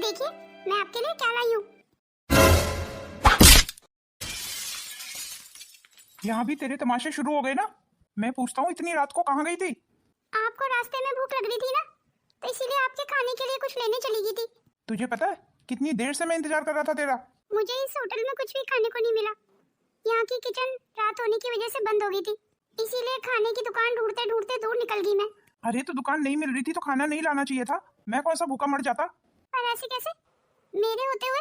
देखिए मैं आपके लिए क्या लाई हूँ। यहाँ भी तेरे तमाशे शुरू हो गए ना। मैं पूछता हूँ इतनी रात को कहाँ गई थी? आपको रास्ते में भूख लग रही थी ना, तो इसीलिए आपके खाने के लिए कुछ लेने चली गई थी। तुझे पता है कितनी देर से मैं इंतजार कर रहा था तेरा। मुझे इस होटल में कुछ भी खाने को नहीं मिला। यहाँ की किचन रात होने की वजह से बंद हो गई थी, इसीलिए खाने की दुकान ढूंढते ढूंढते दूर निकल गई मैं। अरे तो दुकान नहीं मिल रही थी तो खाना नहीं लाना चाहिए था। मैं कौन सा भूखा मर जाता। पर ऐसे कैसे? मेरे होते हुए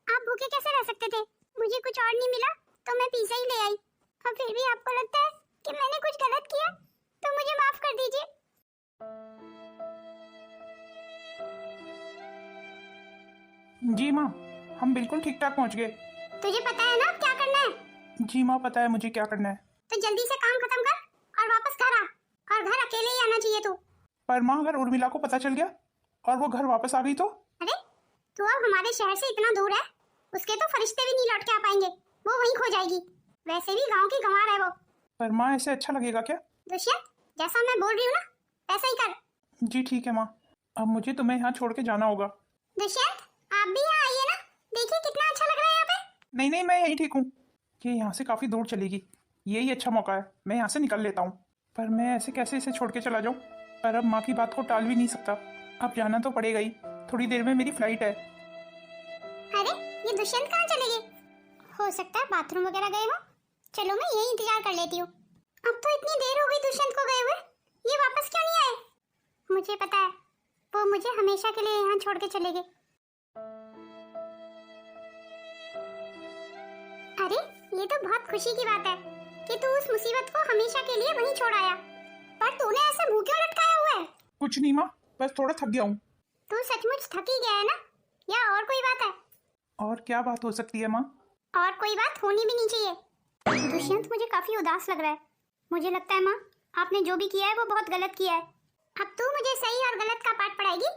आप भूखे कैसे रह सकते थे? मुझे कुछ और नहीं मिला तो मैं पिज़्ज़ा ही ले आई, और फिर भी आपको लगता है कि मैंने कुछ गलत किया, तो मुझे माफ कर दीजिए। जी माँ, हम बिल्कुल ठीक ठाक पहुँच गए। तुझे पता है ना अब क्या करना है? जी माँ, पता है मुझे क्या करना है। तो जल्दी से काम खत्म कर और वापस घर आ, और घर अकेले ही आना चाहिए तू। पर माँ, अगर उर्मिला को पता चल गया और वो घर वापस आ गई तो? अरे तू अब हमारे शहर से इतना दूर है, उसके तो फरिश्ते भी नहीं लौट के आ पाएंगे, वो वहीं खो जाएगी। वैसे भी गांव की गंवार है वो। पर माँ, ऐसे अच्छा लगेगा क्या? दुष्यंत, जैसा मैं बोल रही हूँ ना वैसा ही कर। जी ठीक है माँ, अब मुझे तुम्हें यहाँ छोड़ के जाना होगा। दुष्यंत, आप भी यहाँ आइए ना, देखिए कितना अच्छा लग रहा है यहाँ पे। नहीं नहीं, मैं यहीं ठीक हूँ। ये यहाँ से काफी दूर चलेगी, यही अच्छा मौका है, मैं यहाँ से निकल लेता हूँ। पर मैं ऐसे कैसे इसे छोड़ के चला जाऊँ? पर अब माँ की बात को टाल भी नहीं सकता, अब जाना तो पड़ेगा ही। थोड़ी देर में मेरी फ्लाइट है। अरे ये दुष्यंत कहाँ चले गए? हो सकता है बाथरूम वगैरह गए हो। चलो मैं यही इंतजार कर लेती हूँ। अब तो इतनी देर हो गई दुष्यंत को गए हुए, ये वापस क्यों नहीं आए? मुझे पता है, वो मुझे हमेशा के लिए यहाँ छोड़ के चले गए। अरे ये तो बहुत खुशी की बात है कि तू उस मुसीबत को हमेशा के लिए वहीं छोड़ आया। पर तूने ऐसे मुंह क्यों लटकाया हुआ है? कुछ नहीं माँ, बस थोड़ा थक गया हूँ। तू सचमुच थक ही गया है ना, या और कोई बात है? और क्या बात हो सकती है माँ? और कोई बात होनी भी नहीं चाहिए। दुष्यंत, मुझे काफी उदास लग रहा है। मुझे लगता है माँ, आपने जो भी किया है वो बहुत गलत किया है। अब तू मुझे सही और गलत का पाठ पढ़ाएगी?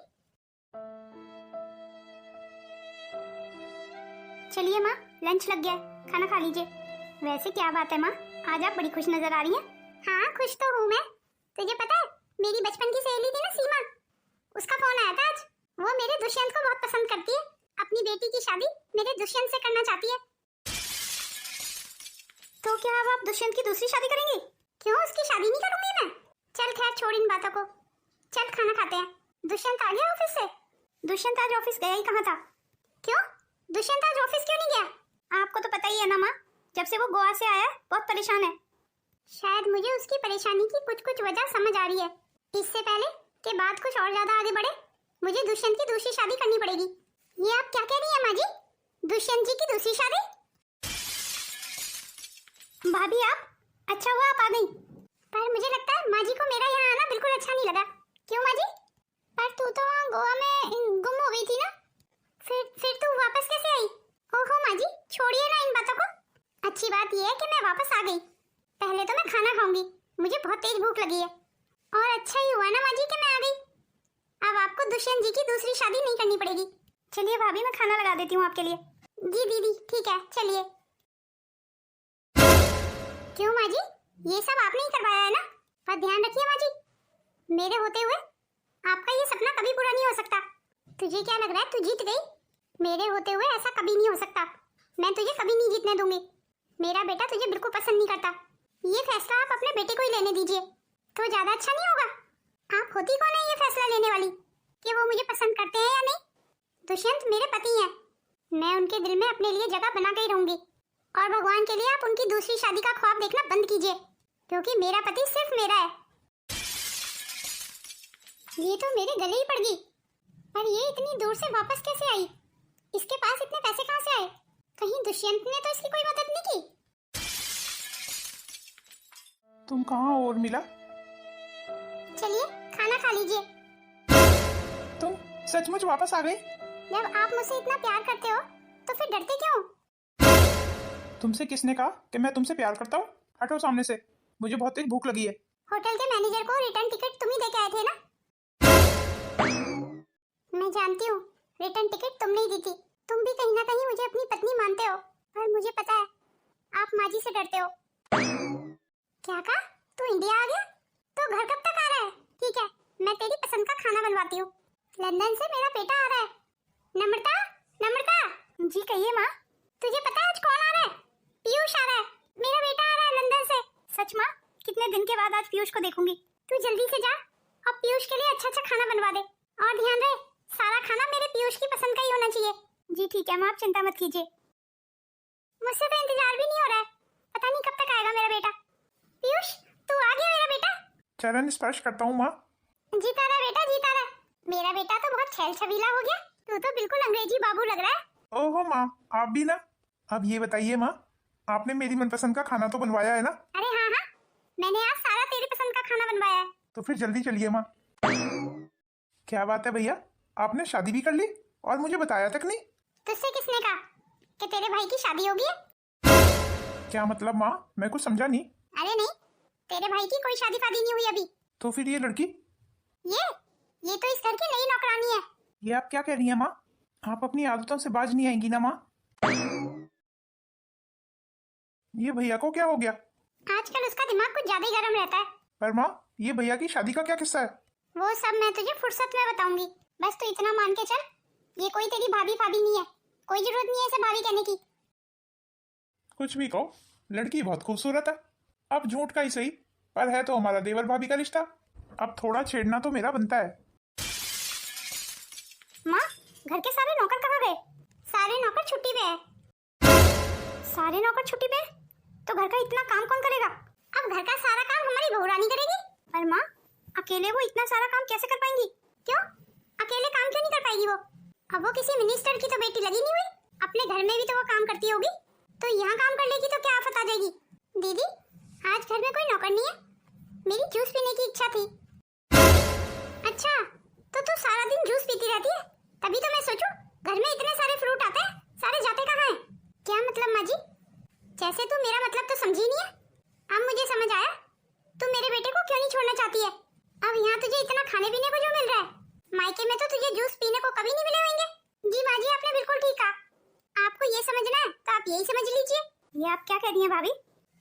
चलिए माँ, लंच लग गया है, खाना खा लीजिए। वैसे क्या बात है माँ, आज आप बड़ी खुश नजर आ रही हैं। हाँ खुश तो हूँ मैं। तुझे पता है मेरी बचपन की सहेली थी ना सीमा, उसका फोन आया था आज। वो मेरे दुष्यंत को बहुत पसंद करती है, अपनी बेटी की शादी मेरे दुष्यंत से करना चाहती है। तो क्या अब आप दुष्यंत की दूसरी शादी करेंगी? क्यों, उसकी शादी नहीं करूंगी मैं। चल खैर छोड़ इन बातों को, चल खाना खाते हैं। दुष्यंत आ गया ऑफिस से? दुष्यंत आज ऑफिस गया ही कहाँ था? क्यों, दुष्यंत आज ऑफिस क्यों नहीं गया? आपको तो पता ही है ना माँ, जब से वो गोवा से आया बहुत परेशान है। शायद मुझे उसकी परेशानी की कुछ कुछ वजह समझ आ रही है। इससे पहले कि बात कुछ और ज्यादा आगे बढ़े, मुझे दुष्यंत की दूसरी शादी करनी पड़ेगी। ये आप क्या कह रही हैं माँ जी? दुष्यंत जी की दूसरी शादी? भाभी आप, अच्छा हुआ आप आ गई। पर मुझे लगता है माँ जी को मेरा यहाँ आना बिल्कुल अच्छा नहीं लगा। क्यों माँ जी? पर तू तो वहाँ गोवा में गुम हो गई थी ना, फिर तू वापस कैसे आई? ओहो माँ जी, छोड़िए ना इन बातों को। अच्छी बात यह है कि मैं वापस आ गई। पहले तो मैं खाना खाऊंगी, मुझे बहुत तेज भूख लगी है। और अच्छा ही हुआ ना माँ जी कि मैं आ गई। अब आपको दुष्यंत जी की दूसरी शादी नहीं करनी पड़ेगी। चलिए भाभी, मैं खाना लगा देती हूँ आपके लिए। जी दीदी ठीक है, चलिए। क्यों माँ जी, ये सब आपने ही करवाया है ना? पर ध्यान रखिए माँ जी, मेरे होते हुए आपका ये सपना कभी पूरा नहीं हो सकता। तुझे क्या लग रहा है तू जीत गई? मेरे होते हुए ऐसा कभी नहीं हो सकता। मैं तुझे कभी नहीं जीतने दूंगी। मेरा बेटा तुझे बिल्कुल पसंद नहीं करता। ये फैसला आप अपने बेटे को ही लेने दीजिए, तो ज्यादा अच्छा नहीं होगा? आप होती कौन है ये फैसला लेने वाली कि वो मुझे पसंद करते हैं या नहीं? दुष्यंत मेरे पति हैं, मैं उनके दिल में अपने लिए जगह बना के ही रहूंगी। और भगवान के लिए आप उनकी दूसरी शादी का ख्वाब देखना बंद कीजिए, क्योंकि मेरा पति सिर्फ मेरा है। ये तो मेरे गले ही पड़ गई। पर ये इतनी दूर से वापस कैसे आई? इसके पास इतने पैसे कहाँ से आए? कहीं दुष्यंत ने तो इसकी कोई मदद नहीं की? तुम कहाँ हो उर्मिला? चलिए खाना खा लीजिए। तुम सचमुच वापस आ गई? जब आप मुझसे इतना प्यार करते हो तो फिर डरते क्यों? तुमसे किसने कहा कि मैं तुमसे प्यार करता हूँ? हटो सामने से, मुझे बहुत तेज भूख लगी है। होटल के मैनेजर को रिटर्न टिकट तुम ही दे के आए थे ना? मैं जानती हूँ रिटर्न टिकट तुमने ही दी थी। तुम भी कहीं ना कहीं मुझे अपनी पत्नी मानते हो, और मुझे पता है आप माँ जी से डरते हो। क्या कहा? तू इंडिया आ गया? तो घर कब तक आ रहा है? ठीक है, मैं तेरी पसंद का खाना बनवाती हूँ। लंदन से मेरा बेटा आ रहा है, रही है माँ। तुझे पता है आज कौन आ रहा है? पीयूष आ रहा है, मेरा बेटा आ रहा है लंदन से। सच माँ? कितने दिन के बाद आज पीयूष को देखूंगी। तू जल्दी से जा और पीयूष के लिए अच्छा अच्छा खाना बनवा दे, और ध्यान रहे सारा खाना मेरे पीयूष की पसंद का ही होना चाहिए। जी ठीक है माँ, आप चिंता मत कीजिए। मुझसे तो इंतजार भी नहीं हो रहा है, पता नहीं कब तक आएगा मेरा बेटा। पीयूष तू आ गया मेरा बेटा? चरण स्पर्श करता हूँ माँ। जीता रहा बेटा, जीता रहा। मेरा बेटा तो बहुत छैल छबीला हो गया, तू तो बिल्कुल अंग्रेजी बाबू लग रहा है। ओहो माँ, आप भी ना। अब ये बताइए माँ, आपने मेरी मनपसंद का खाना तो बनवाया है ना? अरे हाँ हाँ, मैंने आज सारा तेरी पसंद का खाना बनवाया है। तो फिर जल्दी चलिए माँ। क्या बात है भैया, आपने शादी भी कर ली और मुझे बताया तक नहीं? तुझसे किसने कहा कि तेरे भाई की शादी होगी? क्या मतलब माँ, मैं कुछ समझा नहीं। अरे नहीं, तेरे भाई की कोई शादी फादी नहीं हुई अभी। तो फिर ये लड़की? ये तो इस घर की नई नौकरानी है। ये आप क्या कह रही हैं माँ? आप अपनी आदतों से बाज नहीं आएंगी ना माँ? ये भैया को क्या हो गया? आजकल उसका दिमाग कुछ ज्यादा ही गर्म रहता है। पर माँ, ये भैया की शादी का क्या किस्सा है? वो सब मैं तुझे फुर्सत में बताऊंगी, बस तू इतना मान के चल, ये कोई तेरी भाभी फाभी नहीं है। कोई जरूरत नहीं है इसे भाभी कहने की। कुछ भी कहो, लड़की बहुत खूबसूरत है। अब झूठ का ही सही, पर है तो हमारा देवर भाभी का रिश्ता। अब थोड़ा छेड़ना तो मेरा बनता है। माँ, घर के सारे नौकर कहाँ गए? सारे नौकर छुट्टी पे है। सारे नौकर छुट्टी पे? तो घर का इतना काम कौन करेगा? अब घर का सारा काम हमारी बहू रानी करेगी। पर माँ, अकेले वो इतना सारा काम कैसे कर पाएंगी? क्यों अकेले काम क्यों नहीं कर पाएगी वो? अब वो किसी मिनिस्टर की तो बेटी लगी नहीं हुई, अपने घर में भी तो वो काम करती होगी, तो यहाँ काम कर लेगी तो क्या आफत आ जाएगी? दीदी, आज घर में कोई नौकर नहीं है, मेरी जूस पीने की इच्छा थी। अच्छा, तो तू सारा दिन जूस पीती रहती है? तभी तो मैं सोचूं, घर में इतने सारे फ्रूट आते हैं, सारे जाते कहाँ हैं? क्या मतलब माँ जी? जैसे तू मेरा मतलब तो समझी नहीं है। अब मुझे समझ आया, तू मेरे बेटे को क्यों नहीं छोड़ना चाहती है। अब यहाँ तुझे इतना खाने पीने को जो मिल रहा है, मायके में तो तुझे जूस पीने को कभी नहीं मिले होंगे। जी माँ जी, आपने बिल्कुल ठीक कहा। आपको ये समझना है तो आप यही समझ लीजिए। ये आप क्या कह रही हैं भाभी?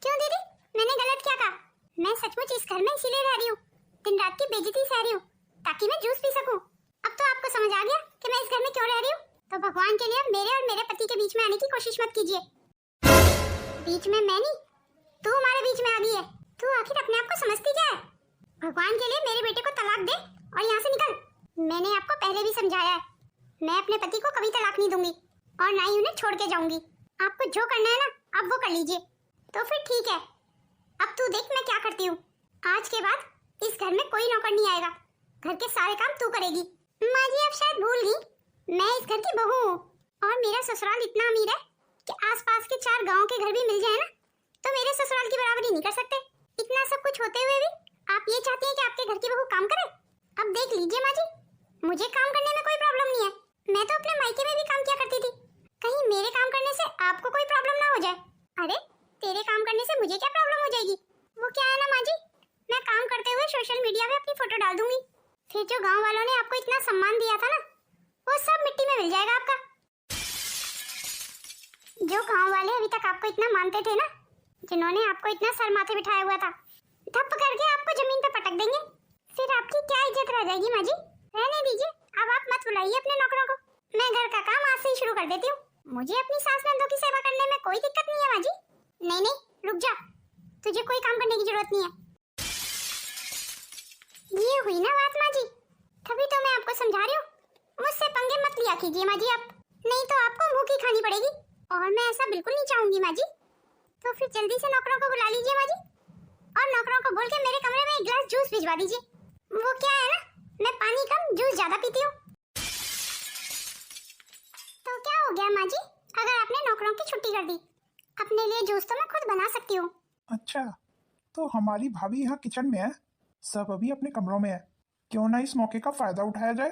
क्यों दीदी, मैंने गलत क्या कहा? मैं सचमुच इस घर में इसीलिए रह रही हूँ, दिन रात की बेइज्जती सह रही हूँ, ताकि मैं जूस पी सकूं। अब तो आपको समझ आ गया कि मैं इस घर में क्यों रह रही हूँ। तो भगवान के लिए अब मेरे और मेरे पति के बीच में आने की कोशिश मत कीजिए। बीच में मैं नहीं, तू हमारे बीच में आ गई है। तू आखिर अपने आप को समझती क्या है? भगवान के लिए मेरे बेटे को तलाक दे और यहाँ से निकल। मैंने आपको पहले भी समझाया है, मैं अपने पति को कभी तलाक नहीं दूंगी और ना ही उन्हें छोड़ के जाऊंगी। आपको जो करना है ना, आप वो कर लीजिए। तो फिर ठीक है, अब तू देख मैं क्या करती हूँ। आज के बाद इस घर में कोई नौकर नहीं आएगा, घर के सारे काम तू करेगी। माँ जी, आप शायद भूल गई, मैं इस घर की बहू हूँ और मेरा ससुराल इतना अमीर है कि आसपास के 4 गांव के घर भी मिल जाए ना, तो मेरे ससुराल की बराबरी नहीं कर सकते। इतना सब कुछ होते हुए भी आप ये चाहती हैं कि आपके घर की बहू काम करे? अब देख लीजिए माँ जी, मुझे काम करने में कोई प्रॉब्लम नहीं है, मैं तो अपने मायके में भी काम किया करती थी। कहीं मेरे काम करने से आपको कोई प्रॉब्लम ना हो जाए। अरे तेरे काम करने से मुझे क्या प्रॉब्लम हो जाएगी? वो क्या है ना माँ जी, मैं काम करते हुए सोशल मीडिया पे अपनी फोटो डाल दूंगी, फिर जो गांव वालों ने आपको इतना सम्मान दिया था ना, वो सब मिट्टी में मिल जाएगा आपका। जो गांव वाले अभी तक आपको इतना मानते थे ना, जिन्होंने आपको इतना सर माथे बिठाया हुआ था, धप करके आपको जमीन पे पटक देंगे, फिर आपकी क्या इज्जत रह जाएगी माँ जी? रहने दीजिए, अब आप मत बुलाइए अपने नौकरों को, मैं घर का काम आज से ही शुरू कर देती हूँ। मुझे अपनी सास नंदों की सेवा करने में कोई दिक्कत नहीं है माँ जी। नहीं नहीं, रुक जा, तुझे कोई काम करने की जरूरत नहीं है। ये हुई ना बात माँ जी, तभी तो मैं आपको समझा रही हूँ, मुझसे पंगे मत लिया कीजिए माँ जी आप, नहीं तो आपको मुंह की खानी पड़ेगी, और मैं ऐसा बिल्कुल नहीं चाहूंगी माँ जी। तो फिर जल्दी से नौकरों को बुला लीजिए माँ जी, और नौकरों को बोल के मेरे कमरे में 1 गिलास जूस भिजवा दीजिए। वो क्या है ना, मैं पानी कम जूस ज्यादा पीती हूँ। तो क्या हो गया माँ जी, अगर आपने नौकरों की छुट्टी कर दी, अपने लिए जूस तो मैं खुद बना सकती हूँ। अच्छा, तो हमारी भाभी यहाँ किचन में है, सब अभी अपने कमरों में है, क्यों ना इस मौके का फायदा उठाया जाए।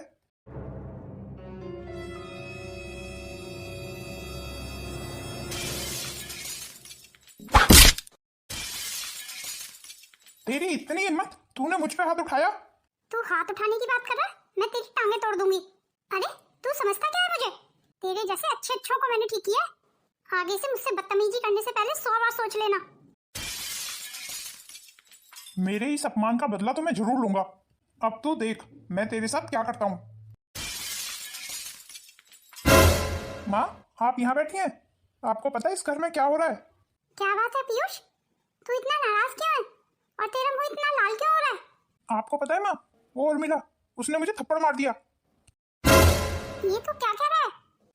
तेरी इतनी हिम्मत, तूने मुझ पे हाथ उठाया? तू हाथ उठाने की बात कर रहा है, मैं तेरी टांगे तोड़ दूंगी। अरे तू समझता क्या है मुझे? तेरे जैसे अच्छे अच्छों को मैंने ठीक किया, आगे से मुझसे बदतमीजी करने से पहले 100 बार सोच लेना। मेरे इस अपमान का बदला तो मैं जरूर लूंगा। अब तो देख मैं तेरे साथ क्या करता हूँ। माँ, आप यहाँ बैठी हैं? आपको पता है इस घर में क्या हो रहा है? क्या बात है पीयूष, तू इतना नाराज क्यों है और तेरा मुंह इतना लाल क्यों हो रहा है? आपको पता है माँ, वो उर्मिला, उसने मुझे थप्पड़ मार दिया। ये तो क्या कह रहा है?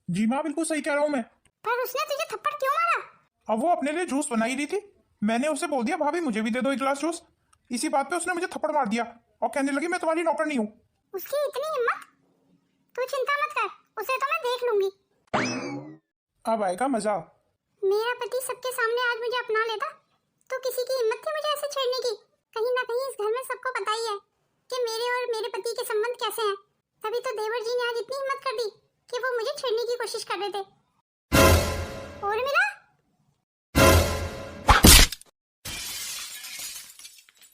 जी माँ, बिल्कुल सही कह रहा हूँ मैं। पर उसने तुझे थप्पड़ क्यों मारा? अब वो अपने लिए जूस बनाई रही थी, मैंने उसे बोल दिया भाभी मुझे भी दे दो एक गिलास जूस। इसी बात पे उसने मुझे थप्पड़ मार दिया और कहने लगी मैं तुम्हारी नौकर नहीं हूँ। उसकी इतनी हिम्मत? तू चिंता मत कर, उसे तो मैं देख लूंगी। अब आएगा मजा। मेरा पति सबके सामने आज मुझे अपना लेता तो किसी की हिम्मत थी मुझे ऐसे छेड़ने की? कहीं ना कहीं इस घर में सबको पता ही है कि मेरे और मेरे पति के संबंध कैसे हैं। तभी तो देवर जी ने आज इतनी हिम्मत कर दी कि वो मुझे छेड़ने की कोशिश कर रहे थे। उर्मिला,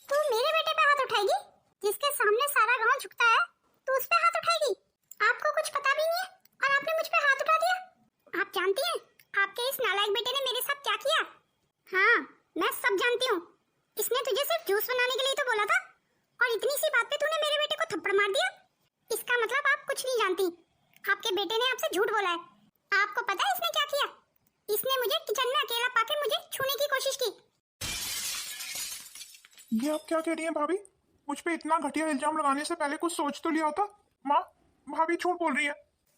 तू मेरे बेटे पे हाथ उठाएगी? जिसके सामने सारा गांव झुकता है, तू उस पे हाथ उठाएगी? आपको कुछ पता भी नहीं है और आपने मुझ पे हाथ उठा दिया। आप जानती हैं आपके इस नालायक बेटे ने मेरे साथ क्या किया? हाँ, मैं सब जानती हूँ। इसने तुझे सिर्फ जूस बनाने के लिए तो बोला था और इतनी सी बात पे तूने मेरे बेटे को थप्पड़ मार दिया। इसका मतलब आप कुछ नहीं जानती। आपके बेटे ने आपसे झूठ बोला है। आपको पता है इसने क्या किया? इसने मुझे किचन में अकेला पाके मुझे छूने की कोशिश की। ये आप क्या कह रही हैं भाभी? मुझ पे इतना घटिया इल्जाम लगाने से पहले कुछ सोच तो लिया होता। माँ, भाभी झूठ बोल रही है।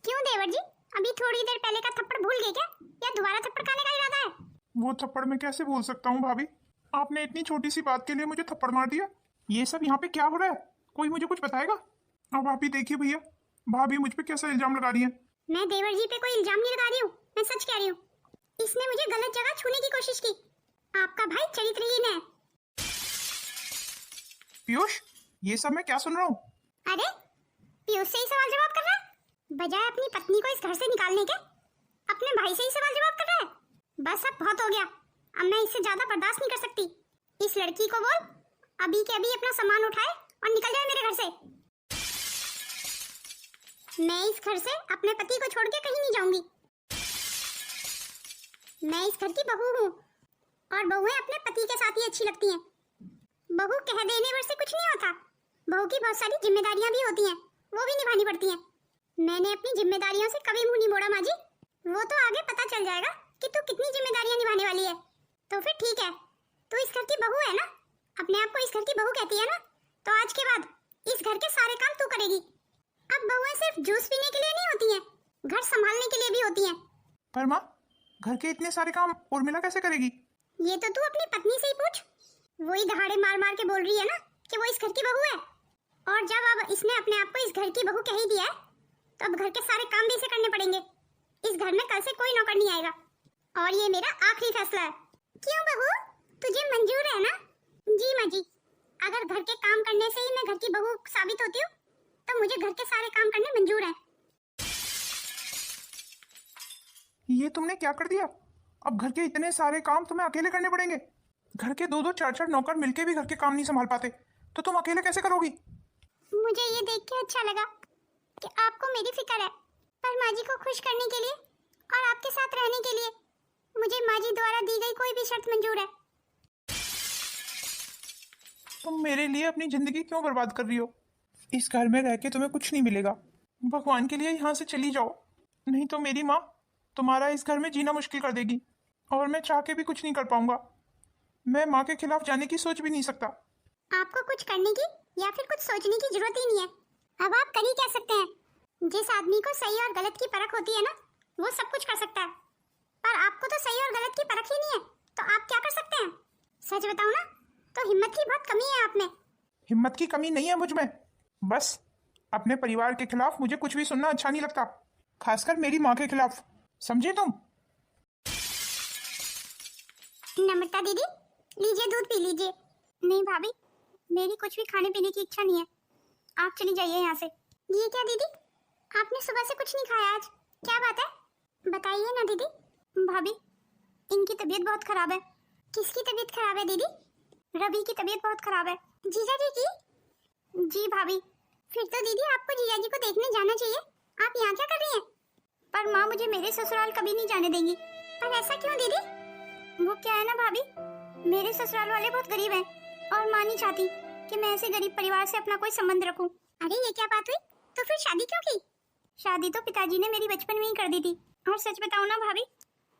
क्यों देवर जी, अभी थोड़ी देर पहले का थप्पड़ भूल गए क्या या दोबारा थप्पड़ खाने का इरादा है? वो थप्पड़ मैं कैसे भूल सकता हूँ भाभी? आपने इतनी छोटी सी बात के लिए मुझे थप्पड़ मार दिया। ये सब यहाँ पे क्या हो रहा है? कोई मुझे कुछ बताएगा? अब आप ही देखिए भैया, भाभी मुझ पे कैसा इल्जाम लगा रही है। मैं देवर जी पे कोई इल्जाम नहीं लगा रही हूँ, मैं सच कह रही हूँ। इसने मुझे गलत जगह छूने की कोशिश की। आपका भाई चरित्रहीन है। पीयूष, ये सब मैं क्या सुन रहा हूँ? अरे, पीयूष से ही सवाल जवाब कर रहा है? बजाय अपनी पत्नी को इस घर से निकालने के अपने भाई से ही सवाल जवाब कर रहा है। बस अब बहुत हो गया, अब मैं इससे ज्यादा बर्दाश्त नहीं कर सकती। इस लड़की को बोल अभी के अभी अपना सामान उठाए और निकल जाए मेरे घर से। मैं इस घर से अपने पति को छोड़ के कहीं नहीं जाऊंगी। मैं इस घर की बहू हूँ और बहुएं अपने पति के साथ ही अच्छी लगती हैं। बहू कह देने पर से कुछ नहीं होता। बहू की बहुत सारी जिम्मेदारियां भी होती हैं, वो भी निभानी पड़ती हैं। मैंने अपनी जिम्मेदारियों से कभी मुंह नहीं मोड़ा माँ जी। वो तो आगे पता चल जाएगा कि तू कितनी जिम्मेदारियां निभाने वाली है। तो फिर ठीक है, तू इस घर की बहू है ना, अपने आप को इस घर की बहू कहती है ना, तो आज के बाद इस घर के सारे काम तू करेगी। अब बहुएं सिर्फ जूस पीने के लिए नहीं होती हैं, घर संभालने के लिए भी होती हैं। पर माँ, घर के इतने सारे काम उर्मिला कैसे करेगी? ये तो तू अपनी पत्नी से ही पूछ। वही दहाड़े मार मार के बोल रही है ना कि वो इस घर की बहू है। और जब अब इसने अपने आप को इस घर की बहू कह ही दिया है, तो अब घर के सारे काम भी इसे करने पड़ेंगे। इस घर में कल से कोई नौकर नहीं आएगा और ये मेरा आखिरी फैसला है। क्यों बहू, तुझे मंजूर है ना? जी माँ जी, अगर घर के काम करने से ही मैं घर की बहू साबित होती हूँ तो मुझे घर के सारे काम करने मंजूर है। ये तुमने क्या कर दिया? अब घर के इतने सारे काम तुम्हें अकेले करने पड़ेंगे। घर के दो दो चार चार नौकर मिलके भी घर के काम नहीं संभाल पाते, तो तुम अकेले कैसे करोगी? मुझे ये देख के अच्छा लगा कि आपको मेरी फिक्र है, पर माँ जी को खुश करने के लिए और आपके साथ रहने के लिए मुझे माँ जी द्वारा दी गई कोई भी शर्त मंजूर है। तुम मेरे लिए अपनी जिंदगी क्यों बर्बाद कर रही हो? इस घर में रह के तुम्हें कुछ नहीं मिलेगा। भगवान के लिए यहाँ से चली जाओ, नहीं तो मेरी माँ तुम्हारा इस घर में जीना मुश्किल कर देगी और मैं चाह के भी कुछ नहीं कर पाऊंगा। मैं माँ के खिलाफ जाने की सोच भी नहीं सकता। आपको कुछ करने की या फिर कुछ सोचने की जरूरत ही नहीं है। अब आप कर ही क्या सकते हैं? जिस आदमी को सही और गलत की परख होती है ना, वो सब कुछ कर सकता है। पर आपको तो सही और गलत की परख ही नहीं है, तो आप क्या कर सकते हैं? सच बताओ ना, तो हिम्मत की बहुत कमी है आप में। हिम्मत की कमी नहीं है मुझ में, बस अपने परिवार के खिलाफ मुझे कुछ भी सुनना अच्छा नहीं लगता, खासकर मेरी माँ के खिलाफ। समझे तुम? नम्रता दीदी, लीजिए दूध पी लीजिए। नहीं भाभी, मेरी कुछ भी खाने पीने की इच्छा नहीं है, आप चली जाइए यहाँ से। ये क्या दीदी, आपने सुबह से कुछ नहीं खाया आज, क्या बात है? बताइए ना दीदी। भाभी, इनकी तबीयत बहुत खराब है। किसकी तबीयत खराब है दीदी? रवि की तबीयत बहुत खराब है। जीजा जी की? जी भाभी। फिर तो दीदी आपको जीजा जी को देखने जाना चाहिए, आप यहाँ क्या कर रही हैं? पर माँ मुझे मेरे ससुराल कभी नहीं जाने देंगी। पर ऐसा क्यों दीदी? वो क्या है ना भाभी, मेरे ससुराल वाले बहुत गरीब हैं और माँ नहीं चाहती कि मैं ऐसे गरीब परिवार से अपना कोई संबंध रखूं। अरे ये क्या बात हुई? तो फिर शादी क्यों की? शादी तो पिताजी ने मेरी बचपन में ही कर दी थी और सच बताऊं ना भाभी,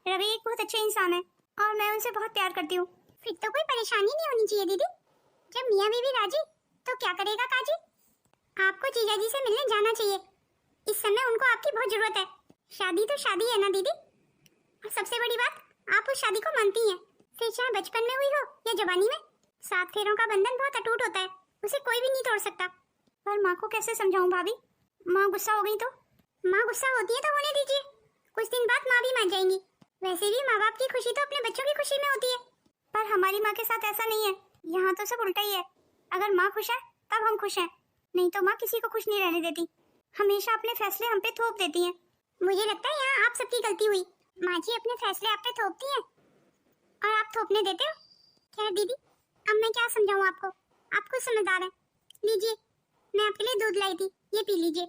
रवि एक बहुत अच्छे इंसान है और मैं उनसे बहुत प्यार करती हूँ। फिर तो कोई परेशानी नहीं होनी चाहिए दीदी। जब मियाँ बीवी राजी तो क्या करेगा काजी। आपको जीजा जी से मिलने जाना चाहिए। इस समय उनको आपकी बहुत जरूरत है। शादी तो शादी है ना दीदी। और सबसे बड़ी बात, आप उस शादी को मानती हैं, फिर चाहे बचपन में हुई हो या जवानी में। 7 फेरों का बंधन बहुत अटूट होता है, उसे कोई भी नहीं तोड़ सकता। पर माँ को कैसे समझाऊं भाभी? माँ गुस्सा हो गई तो? माँ गुस्सा होती है तो होने दीजिए, कुछ दिन बाद माँ भी मान जाएंगी। वैसे भी माँ बाप की खुशी तो अपने बच्चों की खुशी में होती है। पर हमारी माँ के साथ ऐसा नहीं है, यहाँ तो सब उल्टा ही है। अगर माँ खुश है तब हम खुश हैं, नहीं तो माँ किसी को खुश नहीं रहने देती, हमेशा अपने फैसले हम पे थोप देती हैं। मुझे लगता है यहाँ आप सबकी गलती हुई। माँ जी अपने फैसले आप पे थोपती हैं और आप थोपने देते हो। खैर दीदी, अब मैं क्या समझाऊँ आपको, आप खुद समझदार हैं। लीजिए, मैं आपके लिए दूध लाई थी, ये पी लीजिए।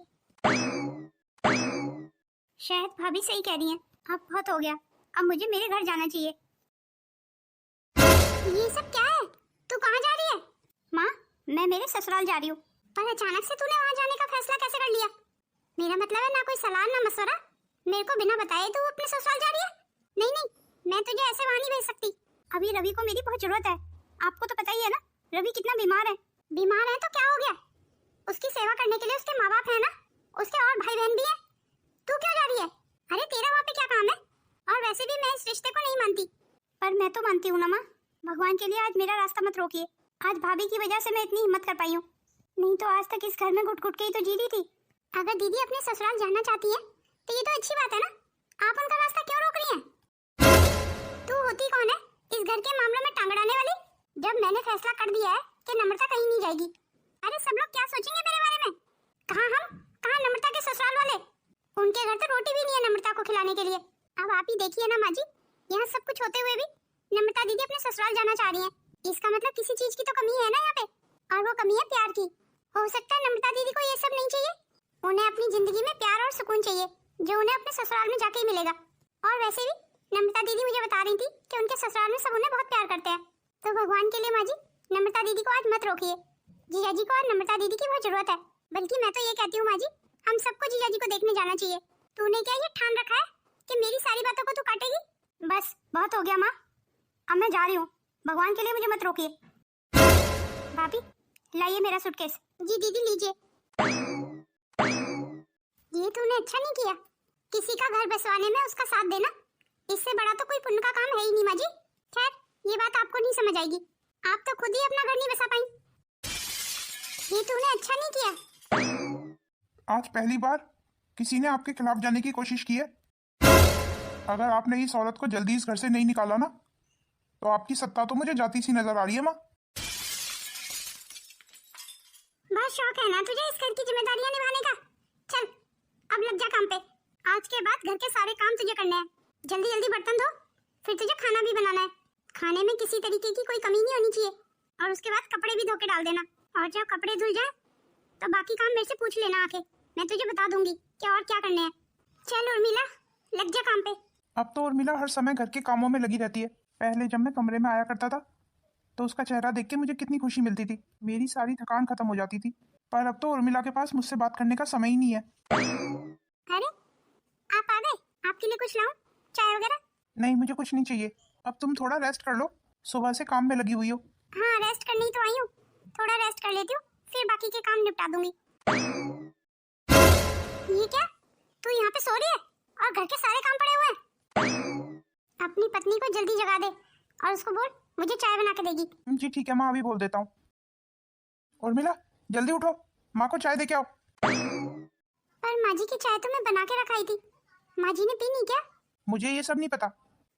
शायद भाभी सही कह रही हैं, अब बहुत हो गया, अब मुझे मेरे घर जाना चाहिए। ये सब क्या है? तू कहाँ जा रही है? माँ, मैं मेरे ससुराल जा रही हूँ। पर अचानक से तूने वहाँ जाने का फैसला कैसे कर लिया? मेरा मतलब है ना कोई सलाह ना मशवरा, मेरे को बिना बताए तू अपने ससुराल जा रही है? नहीं नहीं, मैं तुझे ऐसे वहाँ नहीं भेज सकती। अभी रवि को मेरी बहुत जरूरत है। आपको तो पता ही है ना रवि कितना बीमार है। बीमार है तो क्या हो गया? उसकी सेवा करने के लिए उसके माँ बाप है ना, उसके और भाई बहन भी है। तू क्यों जा रही है? अरे तेरा वहाँ पे क्या काम है? और वैसे भी मैं इस रिश्ते को नहीं मानती। पर मैं तो मानती हूँ ना माँ। भगवान के लिए आज मेरा रास्ता मत रोकिए। आज भाभी की वजह से मैं इतनी हिम्मत कर पाई हूँ, नहीं तो आज तक इस घर में घुट घुट के ही तो जी रही थी। अगर दीदी अपने ससुराल जाना चाहती है तो ये तो अच्छी बात है ना, आप उनका रास्ता क्यों रोक रही हैं? तू होती कौन है इस घर के मामलों में टांग अड़ाने वाली? जब मैंने फैसला कर दिया है कि नम्रता कहीं नहीं जाएगी। अरे सब लोग क्या सोचेंगे मेरे बारे में? कहाँ नम्रता के ससुराल वाले? उनके घर तो रोटी भी नहीं है नम्रता को खिलाने के लिए। अब आप ही देखिए ना माँ जी, यहाँ सब कुछ होते हुए भी नम्रता दीदी अपने ससुराल जाना चाह रही है। इसका मतलब किसी चीज की तो कमी है ना यहाँ पे, और वो कमी है प्यार की। हो सकता है नम्रता दीदी को ये सब नहीं चाहिए, उन्हें अपनी जिंदगी में प्यार और सुकून चाहिए, जो उन्हें अपने ससुराल में जाके ही मिलेगा। और वैसे भी नम्रता दीदी मुझे बता रही थी कि उनके ससुराल में सब उन्हें बहुत प्यार करते हैं। तो भगवान के लिए माँ जी, नम्रता दीदी को आज मत रोकिए। जीजा जी को आज नम्रता दीदी की बहुत जरूरत है। बल्कि मैं तो ये कहती हूँ माँ जी, हम सबको जीजा जी को देखने जाना चाहिए। तूने क्या ये ठान रखा है कि मेरी सारी बातों को तू काटेगी? बस बहुत हो गया माँ, अब मैं जा रही हूँ। भगवान के लिए मुझे मत रोकिए। भाभी लाइए मेरा सूटकेस। जी दीदी लीजिए। ये तूने अच्छा नहीं किया, किसी का घर बसवाने में उसका साथ देना, इससे बड़ा तो कोई पुण्य का काम है ही नहीं माँ जी। खैर ये बात आपको नहीं समझ आएगी, आप तो खुद ही अपना घर नहीं बसा पाई। ये तूने अच्छा नहीं किया। आज पहली बार किसी ने आपके खिलाफ जाने की कोशिश की है। अगर आपने इस औरत को जल्दी इस घर से नहीं निकाला ना, तो आपकी सत्ता तो मुझे जाती सी नजर आ रही है माँ। बहुत शौक है ना तुझे इस घर की जिम्मेदारियां निभाने का। चल अब लग जा काम पे। आज के बाद घर के सारे काम तुझे करने हैं। जल्दी जल्दी बर्तन धो, फिर तुझे खाना भी बनाना है। खाने में किसी तरीके की कोई कमी नहीं होनी चाहिए। और उसके बाद कपड़े भी धो के डाल देना। और जब कपड़े धुल जाए तो बाकी काम मेरे से पूछ लेना आके, मैं तुझे बता दूंगी कि और क्या करने हैं। चल उर्मिला लग जा काम पे। अब तो उर्मिला हर समय घर के कामों में लगी रहती है। पहले जब मैं कमरे में आया करता था तो उसका चेहरा देख के मुझे कितनी खुशी मिलती थी, मेरी सारी थकान खत्म हो जाती थी। पर अब तो उर्मिला के पास मुझसे बात करने का समय ही नहीं है। अरे आप आ गए, आपके लिए कुछ लाऊं, चाय वगैरह? नहीं मुझे कुछ नहीं चाहिए, अब तुम थोड़ा रेस्ट कर लो, सुबह से काम में लगी हुई हो। हाँ रेस्ट करने ही तो आई हूँ, थोड़ा रेस्ट कर लेती हूँ, फिर बाकी के काम निपटा दूंगी। ये क्या, तू यहाँ पे सो रही है और घर के सारे काम पड़े हुए हैं? अपनी पत्नी को जल्दी जगा दे और उसको बोल मुझे चाय बना के देगी। जी ठीक है माँ, अभी बोल देता हूँ। उर्मिला जल्दी उठो, माँ को चाय दे के आओ। पर माँ जी की चाय तो मैं बना के रखाई थी, माँ जी ने पी नहीं क्या? मुझे ये सब नहीं पता।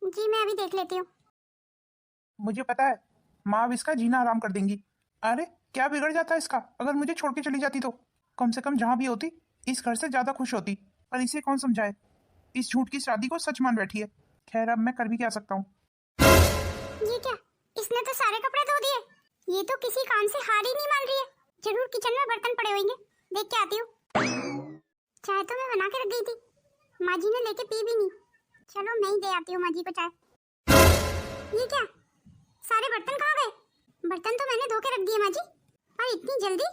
जी मैं अभी देख लेती हूँ। मुझे पता है माँ अब इसका जीना आराम कर देंगी। अरे क्या बिगड़ जाता है इसका, अगर मुझे छोड़ के चली जाती तो कम से कम जहाँ भी होती इस घर से ज्यादा खुश होती। पर इसे कौन समझाए, इस झूठ की शादी को सच मान बैठी है। खैर अब मैं कर भी क्या सकता हूँ। ये क्या, इसने तो सारे कपड़े धो दिए। ये तो किसी काम से हार ही नहीं मान रही है। जरूर किचन में बर्तन पड़े होंगे, देख के आती हूँ। चाय तो मैं बना के रख गई थी, माँ जी ने लेके पी भी नहीं। चलो मैं ही दे आती हूँ माँ जी को चाय। ये क्या, सारे बर्तन कहाँ गए? बर्तन तो मैंने धो के रख दिए माँ जी, पर इतनी जल्दी?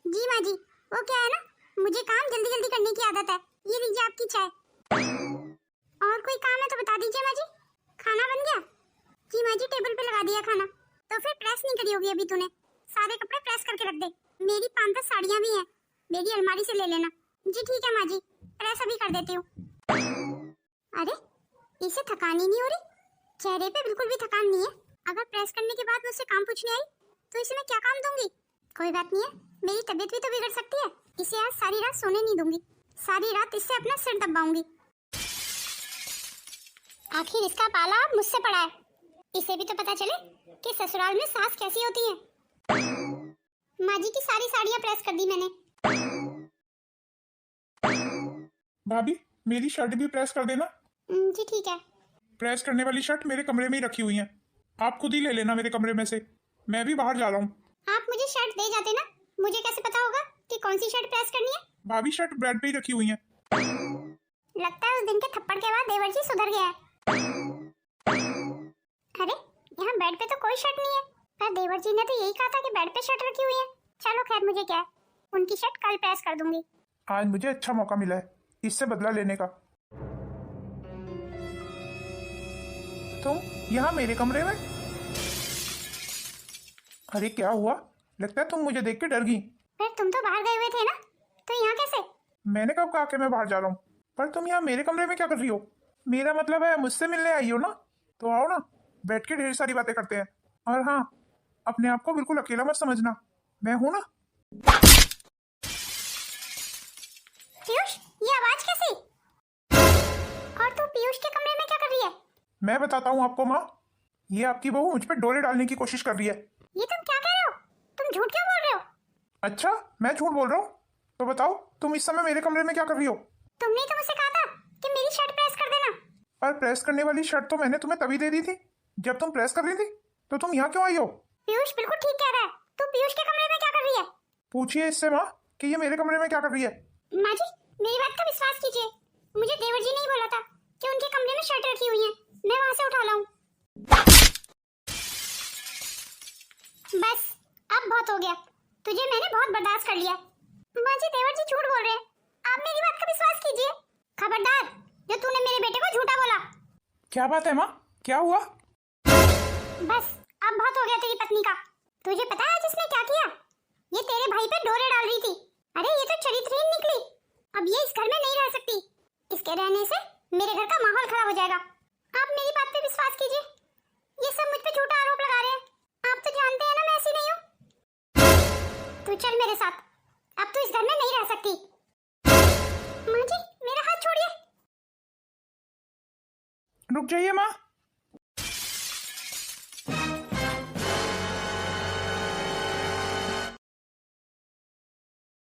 जी माँ जी, वो क्या है ना, मुझे काम जल्दी जल्दी करने की आदत है। ये लीजिए आपकी चाय। नीचे माँ जी। खाना बन गया? जी माँ जी, टेबल पे लगा दिया खाना। तो फिर प्रेस नहीं करी होगी अभी तूने? सारे कपड़े प्रेस करके रख दे। मेरी 5-10 साड़ियाँ भी हैं, मेरी अलमारी से ले लेना। जी ठीक है माँ जी, प्रेस अभी कर देती हूँ। अरे इसे थकान ही नहीं हो रही, चेहरे पे बिल्कुल भी थकान नहीं है। अगर प्रेस करने के बाद मुझसे काम पूछने आई तो इसे मैं क्या काम दूंगी? कोई बात नहीं है, मेरी तबीयत भी तो बिगड़ सकती है। इसे आज सारी रात सोने नहीं दूंगी, सारी रात इससे अपना सिर दबाऊंगी। आखिर इसका पाला अब मुझसे पड़ा है, इसे भी तो पता चले कि ससुराल में सास कैसी होती है। माँ जी की सारी साड़ियाँ प्रेस कर दी मैंने। भाभी मेरी शर्ट भी प्रेस कर देना। जी ठीक है। प्रेस करने वाली शर्ट मेरे कमरे में ही रखी हुई है, आप खुद ही ले लेना मेरे कमरे में से, मैं भी बाहर जा रहा हूँ। आप मुझे शर्ट दे जाते ना, मुझे कैसे पता होगा कि कौन सी शर्ट प्रेस करनी है? भाभी शर्ट बेड पे ही रखी हुई है। लगता है उस दिन के थप्पड़ के बाद देवर जी सुधर गया है। अरे यहाँ बेड पे तो कोई शर्ट नहीं है, पर देवर जी ने तो यही कहा था कि बेड पे शर्ट रखी हुई है। चलो खैर, मुझे क्या है, उनकी शर्ट कल प्रेस कर दूंगी। आज मुझे अच्छा मौका मिला है इससे बदला लेने का। तुम यहाँ मेरे कमरे में? अरे क्या हुआ? लगता है तुम मुझे देख के डर गई। फिर तुम तो बाहर गए हुए थे ना, तो यहाँ कैसे? मैंने कब कहा कि मैं बाहर जा रहा हूँ? पर तुम यहाँ मेरे कमरे में क्या कर रही हो? मेरा मतलब है मुझसे मिलने आई हो ना, तो आओ ना, बैठ के ढेर सारी बातें करते हैं। और हाँ, अपने आप को बिल्कुल अकेला मत समझना, मैं हूं ना। पीयूष, ये आवाज कैसी? और तू पीयूष के कमरे में क्या कर रही है? मैं बताता हूँ आपको माँ, ये आपकी बहू मुझ पर डोरे डालने की कोशिश कर रही है। ये तुम क्या कह रहे हो? तुम झूठ क्यों बोल रहे हो? अच्छा, मैं झूठ बोल रहा हूँ? तो बताओ तुम इस समय मेरे कमरे में क्या कर रही हो? तुमने तो मुझसे कहा था कि मेरी शर्ट प्रेस कर देना। पर प्रेस करने वाली शर्ट तो मैंने तुम्हें तभी दे दी थी जब तुम प्रेस कर रही थी, तो तुम यहाँ क्यों आई हो? पीयूष बिल्कुल ठीक कह रहा है, तू पीयूष के कमरे में क्या कर रही है? पूछिए इससे माँ कि ये मेरे कमरे में क्या कर रही है। माँ जी, मेरी बात का विश्वास कीजिए, मुझे देवर जी ने ही बोला था कि उनके कमरे में शर्ट रखी हुई है, मैं वहां से उठा लाऊं। बस अब बहुत हो गया, तुझे मैंने बहुत बर्दाश्त कर लिया। माँ जी, देवर जी झूठ बोल रहे हैं, आप मेरी बात का विश्वास कीजिए। खबरदार, जो तूने मेरे बेटे को झूठा बोला। क्या बात है माँ, क्या हुआ? बस अब बहुत हो गया तेरी पत्नी का। तुझे पता है जिसने क्या किया? ये तेरे भाई पे डोरे डाल रही थी। अरे ये तो चरित्रहीन निकली, अब ये इस घर में नहीं रह सकती, इसके रहने से मेरे घर का माहौल खराब हो जाएगा। आप मेरी बात पे विश्वास कीजिए, ये सब मुझ पे झूठा आरोप लगा रहे हैं, आप तो जानते हैं ना मैं ऐसी नहीं हूँ। तू चल मेरे साथ, अब तू इस घर में नहीं रह सकती। माँ जी, मेरा हाथ छोड़िए। रुक जाइए माँ,